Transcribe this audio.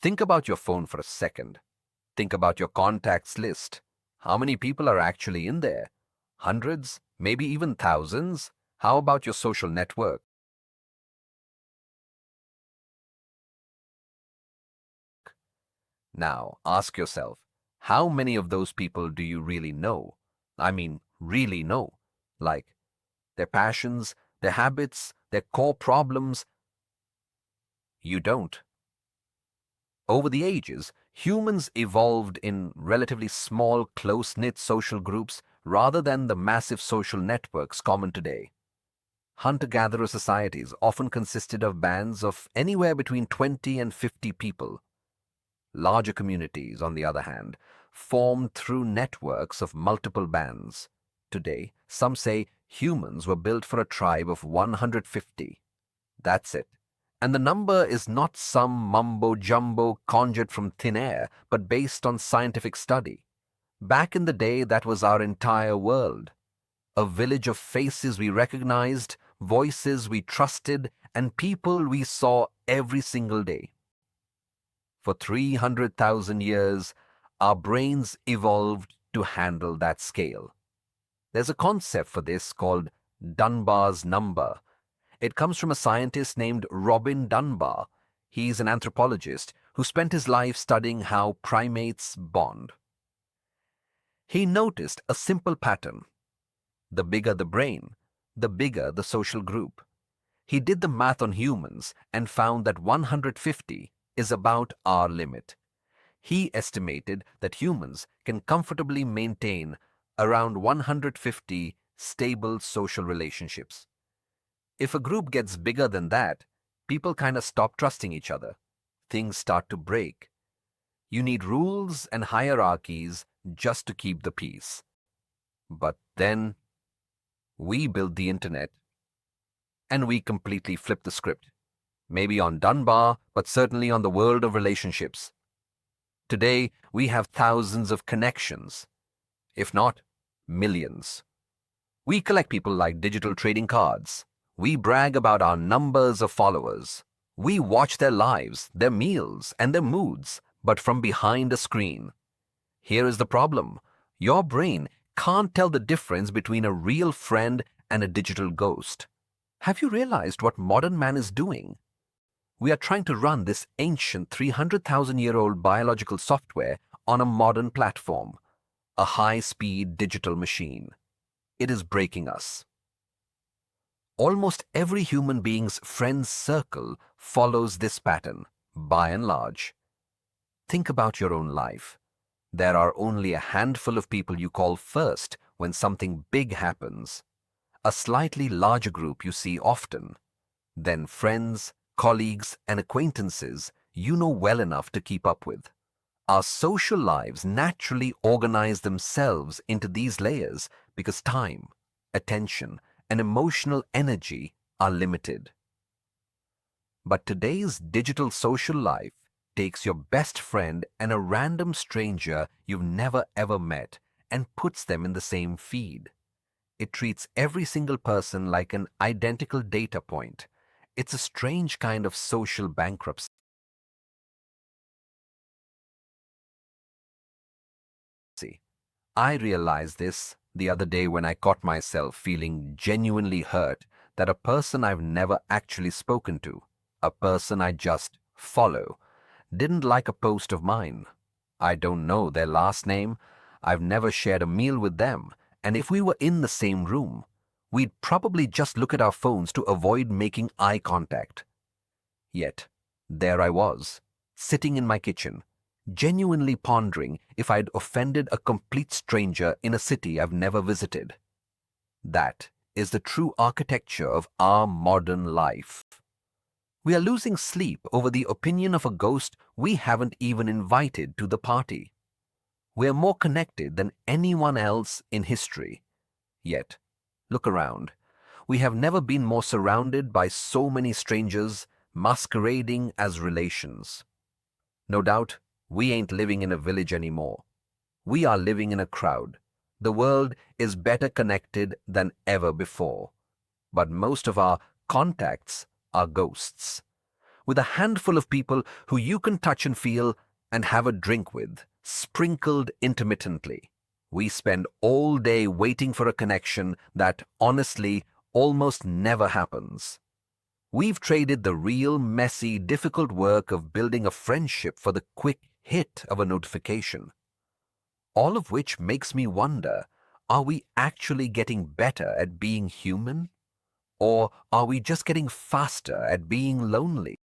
Think about your phone for a second. Think about your contacts list. How many people are actually in there? Hundreds, maybe even thousands? How about your social network? Now, ask yourself, how many of those people do you really know? I mean, really know. Like, their passions, their habits, their core problems. You don't. Over the ages, humans evolved in relatively small, close-knit social groups rather than the massive social networks common today. Hunter-gatherer societies often consisted of bands of anywhere between 20 and 50 people. Larger communities, on the other hand, formed through networks of multiple bands. Today, some say humans were built for a tribe of 150. That's it. And the number is not some mumbo-jumbo conjured from thin air, but based on scientific study. Back in the day, that was our entire world. A village of faces we recognized, voices we trusted, and people we saw every single day. For 300,000 years, our brains evolved to handle that scale. There's a concept for this called Dunbar's number. It comes from a scientist named Robin Dunbar. He's an anthropologist who spent his life studying how primates bond. He noticed a simple pattern. The bigger the brain, the bigger the social group. He did the math on humans and found that 150 is about our limit. He estimated that humans can comfortably maintain around 150 stable social relationships. If a group gets bigger than that, people kind of stop trusting each other. Things start to break. You need rules and hierarchies just to keep the peace. But then we built the internet and we completely flipped the script. Maybe on Dunbar, but certainly on the world of relationships. Today, we have thousands of connections, if not millions. We collect people like digital trading cards. We brag about our numbers of followers. We watch their lives, their meals, and their moods, but from behind a screen. Here is the problem. Your brain can't tell the difference between a real friend and a digital ghost. Have you realized what modern man is doing? We are trying to run this ancient 300,000-year-old biological software on a modern platform, a high-speed digital machine. It is breaking us. Almost every human being's friend circle follows this pattern, by and large. Think about your own life. There are only a handful of people you call first when something big happens. A slightly larger group you see often. Then friends, colleagues, and acquaintances you know well enough to keep up with. Our social lives naturally organize themselves into these layers because time, attention, and emotional energy are limited. But today's digital social life takes your best friend and a random stranger you've never ever met and puts them in the same feed. It treats every single person like an identical data point. It's a strange kind of social bankruptcy. I realized this the other day when I caught myself feeling genuinely hurt that a person I've never actually spoken to, a person I just follow, didn't like a post of mine. I don't know their last name, I've never shared a meal with them, and if we were in the same room, we'd probably just look at our phones to avoid making eye contact. Yet, there I was, sitting in my kitchen, genuinely pondering if I'd offended a complete stranger in a city I've never visited. That is the true architecture of our modern life. We are losing sleep over the opinion of a ghost we haven't even invited to the party. We are more connected than anyone else in history. Yet, look around. We have never been more surrounded by so many strangers masquerading as relations. No doubt, we ain't living in a village anymore. We are living in a crowd. The world is better connected than ever before. But most of our contacts are ghosts. with a handful of people who you can touch and feel and have a drink with, sprinkled intermittently. We spend all day waiting for a connection that, honestly, almost never happens. We've traded the real, messy, difficult work of building a friendship for the quick hit of a notification. All of which makes me wonder, are we actually getting better at being human? Or are we just getting faster at being lonely?